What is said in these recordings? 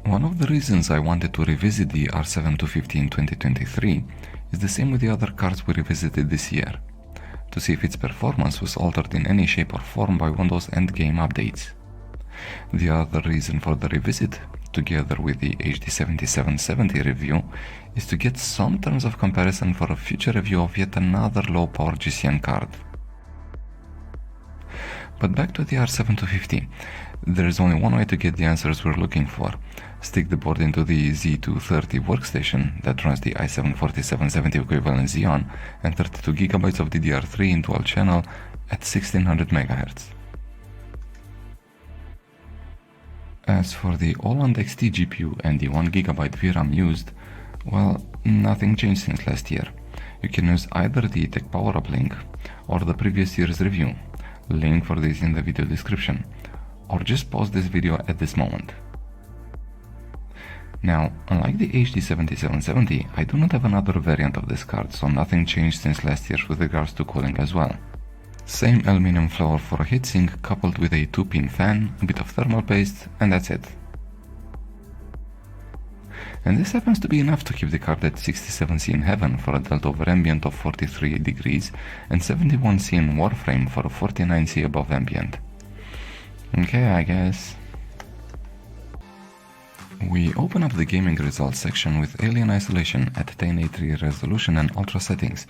One of the reasons I wanted to revisit the R7-250 in 2023 is the same with the other cards we revisited this year, to see if its performance was altered in any shape or form by Windows endgame updates. The other reason for the revisit, together with the HD 7770 review, is to get some terms of comparison for a future review of yet another low-power GCN card. But back to the R7-250, there is only one way to get the answers we're looking for. Stick the board into the Z230 workstation that runs the i7-4770 equivalent Xeon and 32 GB of DDR3 in dual channel at 1600 MHz. As for the All-on XT GPU and the 1 GB VRAM used, well, nothing changed since last year. You can use either the Tech Power Up link or the previous year's review, link for this in the video description, or just pause this video at this moment. Now, unlike the HD 7770, I do not have another variant of this card, so nothing changed since last year with regards to cooling as well. Same aluminum floor for a heatsink coupled with a 2-pin fan, a bit of thermal paste, and that's it. And this happens to be enough to keep the card at 67C in heaven for a delta over ambient of 43 degrees and 71C in Warframe for a 49C above ambient. Okay, I guess. We open up the gaming results section with Alien Isolation at 1080 resolution and ultra settings,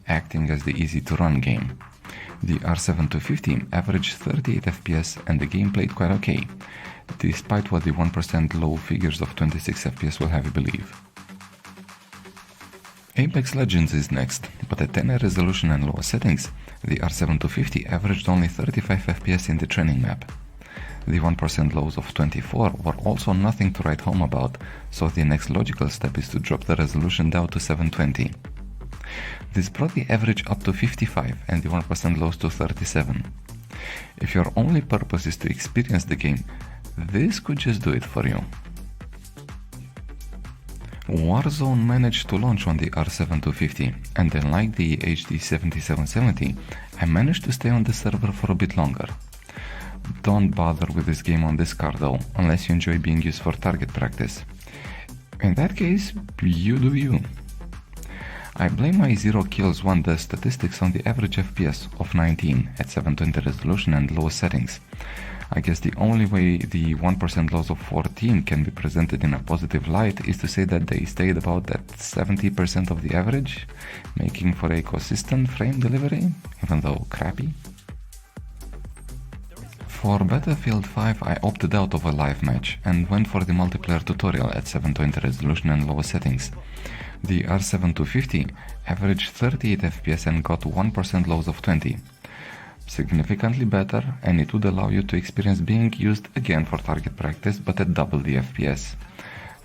acting as the easy to run game. The R7-250 averaged 38 FPS and the game played quite okay, despite what the 1% low figures of 26 FPS will have you believe. Apex Legends is next, but at 1080 resolution and lower settings, the R7-250 averaged only 35 FPS in the training map. The 1% lows of 24 were also nothing to write home about, so the next logical step is to drop the resolution down to 720. This brought the average up to 55 and the 1% lows to 37. If your only purpose is to experience the game, this could just do it for you. Warzone managed to launch on the R7-250, and unlike the HD 7770, I managed to stay on the server for a bit longer. Don't bother with this game on this card though, unless you enjoy being used for target practice. In that case, you do you. I blame my 0 kills 1 death statistics on the average FPS of 19 at 720 resolution and low settings. I guess the only way the 1% loss of 14 can be presented in a positive light is to say that they stayed about at 70% of the average, making for a consistent frame delivery, even though crappy. For Battlefield 5 I opted out of a live match and went for the multiplayer tutorial at 720 resolution and lower settings. The R7-250 averaged 38 FPS and got 1% lows of 20. Significantly better, and it would allow you to experience being used again for target practice but at double the FPS.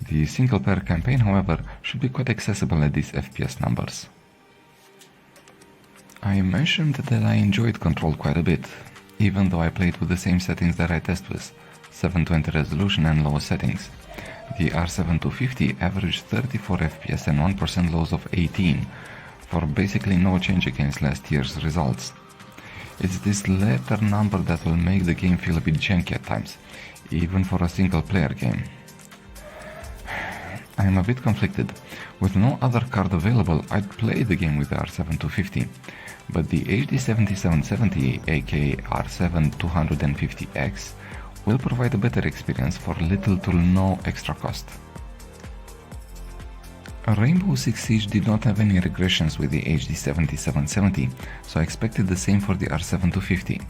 The single player campaign, however, should be quite accessible at these FPS numbers. I mentioned that I enjoyed Control quite a bit, even though I played with the same settings that I test with, 720 resolution and lower settings. The R7-250 averaged 34 FPS and 1% lows of 18, for basically no change against last year's results. It's this latter number that will make the game feel a bit janky at times, even for a single player game. I am a bit conflicted. With no other card available, I'd play the game with the R7-250, but the HD 7770 aka R7-250X will provide a better experience for little to no extra cost. Rainbow Six Siege did not have any regressions with the HD 7770, so I expected the same for the R7-250.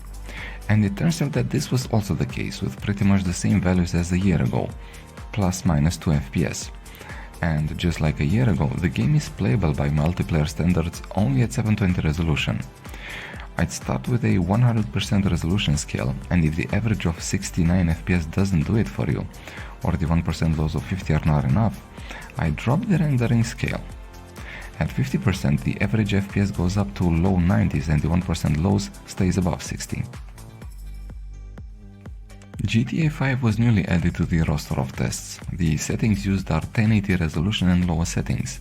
And it turns out that this was also the case, with pretty much the same values as a year ago, plus minus 2 FPS. And just like a year ago, the game is playable by multiplayer standards only at 720 resolution. I'd start with a 100% resolution scale, and if the average of 69 FPS doesn't do it for you, or the 1% lows of 50 are not enough, I drop the rendering scale. At 50%, the average FPS goes up to low 90s and the 1% lows stays above 60. GTA 5 was newly added to the roster of tests. The settings used are 1080 resolution and lower settings.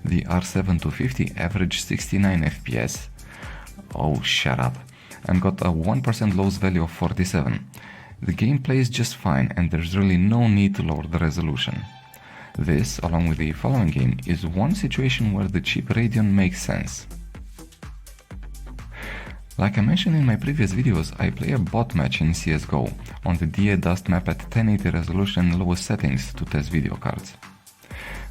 The R7-250 averaged 69 FPS. Oh, shut up. And got a 1% lows value of 47. The game plays just fine and there's really no need to lower the resolution. This, along with the following game, is one situation where the cheap Radeon makes sense. Like I mentioned in my previous videos, I play a bot match in CSGO on the DA Dust map at 1080 resolution lowest settings to test video cards.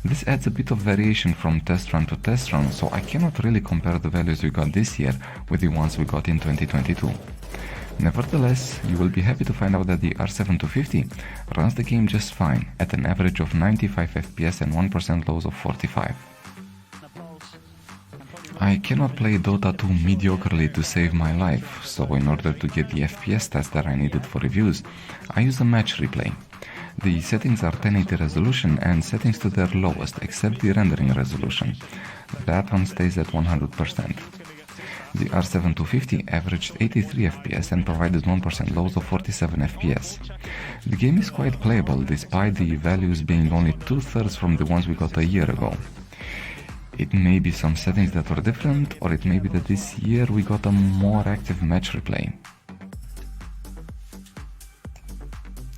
This adds a bit of variation from test run to test run, so I cannot really compare the values we got this year with the ones we got in 2022. Nevertheless, you will be happy to find out that the R7-250 runs the game just fine at an average of 95 FPS and 1% lows of 45. I cannot play Dota 2 mediocrely to save my life, so in order to get the FPS stats that I needed for reviews, I use a match replay. The settings are 1080 resolution and settings to their lowest, except the rendering resolution. That one stays at 100%. The R7-250 averaged 83 FPS and provided 1% lows of 47 FPS. The game is quite playable despite the values being only 2/3 from the ones we got a year ago. It may be some settings that were different, or it may be that this year we got a more active match replay.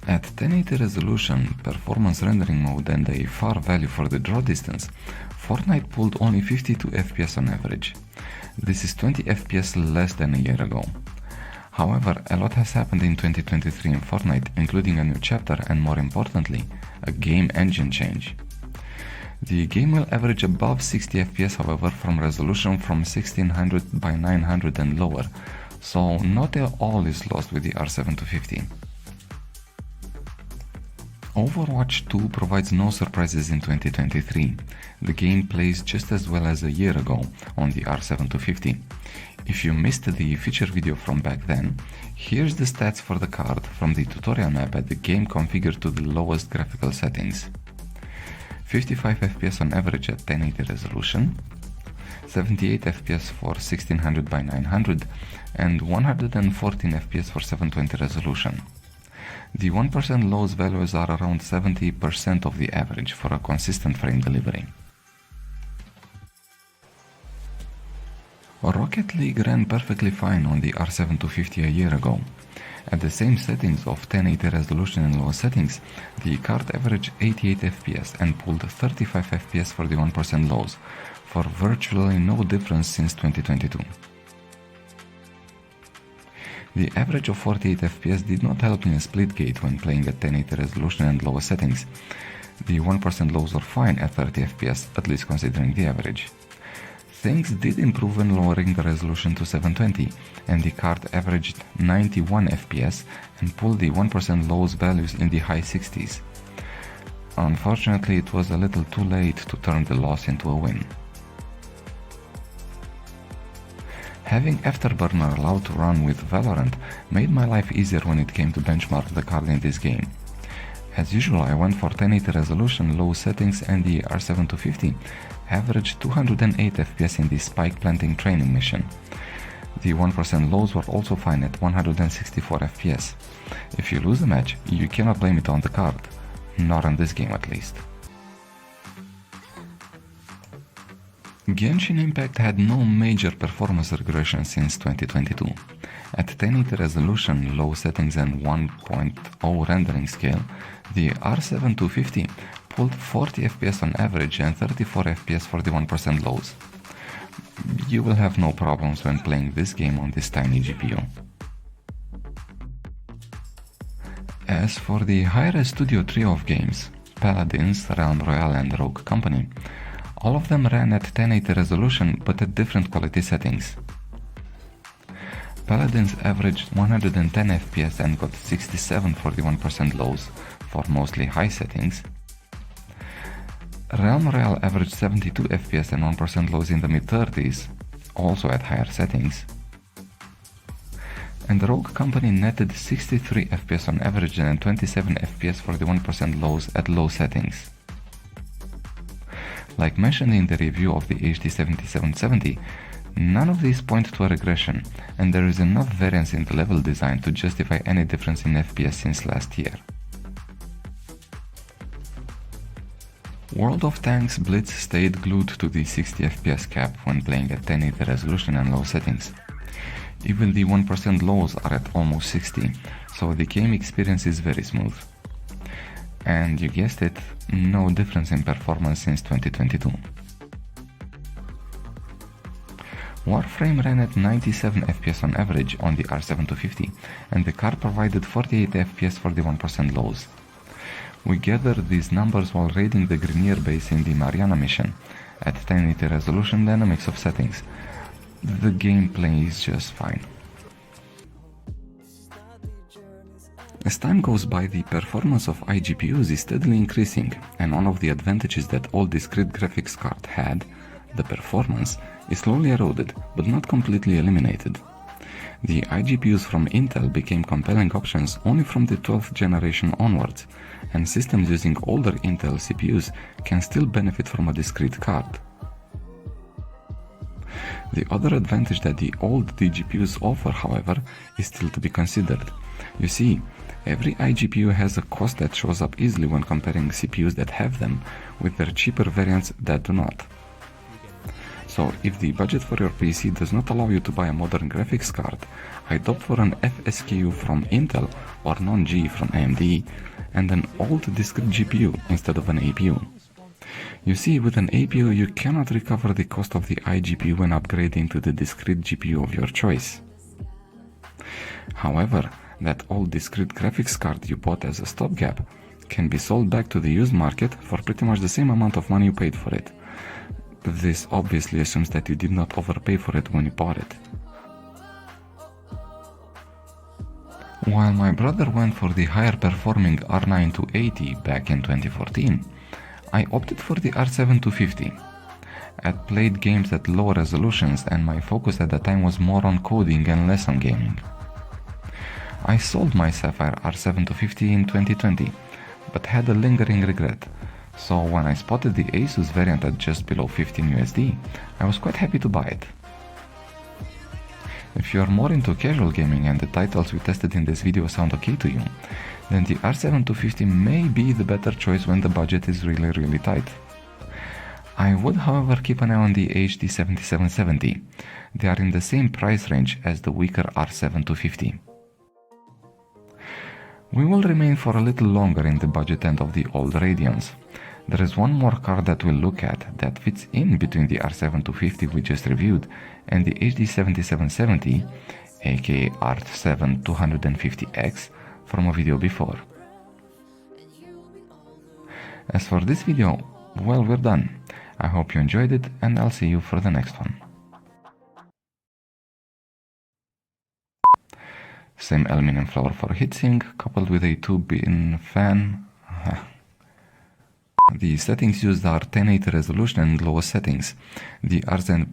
At 1080 resolution, performance rendering mode and a far value for the draw distance, Fortnite pulled only 52 FPS on average. This is 20 FPS less than a year ago. However, a lot has happened in 2023 in Fortnite, including a new chapter and, more importantly, a game engine change. The game will average above 60 FPS, however, from resolution from 1600 by 900 and lower, so not all is lost with the R7-250. Overwatch 2 provides no surprises in 2023. The game plays just as well as a year ago on the R7-250. If you missed the feature video from back then, here's the stats for the card from the tutorial map at the game configured to the lowest graphical settings. 55 FPS on average at 1080 resolution, 78 FPS for 1600 by 900, and 114 FPS for 720 resolution. The 1% lows values are around 70% of the average for a consistent frame delivery. Rocket League ran perfectly fine on the R7-250 a year ago. At the same settings of 1080 resolution and low settings, the card averaged 88 FPS and pulled 35 FPS for the 1% lows, for virtually no difference since 2022. The average of 48 FPS did not help in Splitgate when playing at 1080 resolution and lower settings. The 1% lows were fine at 30 FPS, at least considering the average. Things did improve when lowering the resolution to 720, and the card averaged 91 FPS and pulled the 1% lows values in the high 60s. Unfortunately, it was a little too late to turn the loss into a win. Having Afterburner allowed to run with Valorant made my life easier when it came to benchmark the card in this game. As usual, I went for 1080 resolution, low settings, and the R7-250 averaged 208 FPS in the spike planting training mission. The 1% lows were also fine at 164 FPS. If you lose a match, you cannot blame it on the card. Not on this game at least. Genshin Impact had no major performance regression since 2022. At 1080 resolution, low settings and 1.0 rendering scale, the R7-250 pulled 40 FPS on average and 34 FPS for the 1% lows. You will have no problems when playing this game on this tiny GPU. As for the HiRez Studio trio of games, Paladins, Royale and Rogue Company, all of them ran at 1080 resolution but at different quality settings. Paladins averaged 110 FPS and got 67 for the 1% lows for mostly high settings. Royale averaged 72 FPS and 1% lows in the mid-30s, also at higher settings. And the Rogue Company netted 63 FPS on average and 27 FPS for the 1% lows at low settings. Like mentioned in the review of the HD 7770, none of these point to a regression, and there is enough variance in the level design to justify any difference in FPS since last year. World of Tanks Blitz stayed glued to the 60 FPS cap when playing at 1080 resolution and low settings. Even the 1% lows are at almost 60, so the game experience is very smooth. And you guessed it, no difference in performance since 2022. Warframe ran at 97 FPS on average on the R7-250, and the card provided 48 FPS for the 1% lows. We gathered these numbers while raiding the Grenier base in the Mariana mission, at 1080 resolution dynamics of settings. The gameplay is just fine. As time goes by, the performance of iGPUs is steadily increasing, and one of the advantages that all discrete graphics card had, the performance, is slowly eroded, but not completely eliminated. The iGPUs from Intel became compelling options only from the 12th generation onwards, and systems using older Intel CPUs can still benefit from a discrete card. The other advantage that the old DGPUs offer, however, is still to be considered. You see, every iGPU has a cost that shows up easily when comparing CPUs that have them with their cheaper variants that do not. So if the budget for your PC does not allow you to buy a modern graphics card, I'd opt for an FSKU from Intel or non-G from AMD and an old discrete GPU instead of an APU. You see, with an APU you cannot recover the cost of the iGPU when upgrading to the discrete GPU of your choice. However, that old discrete graphics card you bought as a stopgap can be sold back to the used market for pretty much the same amount of money you paid for it. This obviously assumes that you did not overpay for it when you bought it. While my brother went for the higher performing R9-280 back in 2014, I opted for the R7-250. I'd played games at lower resolutions and my focus at the time was more on coding and less on gaming. I sold my Sapphire R7-250 in 2020, but had a lingering regret. So when I spotted the Asus variant at just below 15 USD, I was quite happy to buy it. If you are more into casual gaming and the titles we tested in this video sound okay to you, then the R7-250 may be the better choice when the budget is really tight. I would however keep an eye on the HD 7770. They are in the same price range as the weaker R7-250. We will remain for a little longer in the budget end of the old Radeons. There is one more card that we'll look at that fits in between the R7-250 we just reviewed and the HD 7770, aka R7-250X, from a video before. As for this video, well, we're done. I hope you enjoyed it and I'll see you for the next one. Same aluminum floor for heatsink, coupled with a 2-pin fan. The settings used are 1080 resolution and lowest settings. The RZen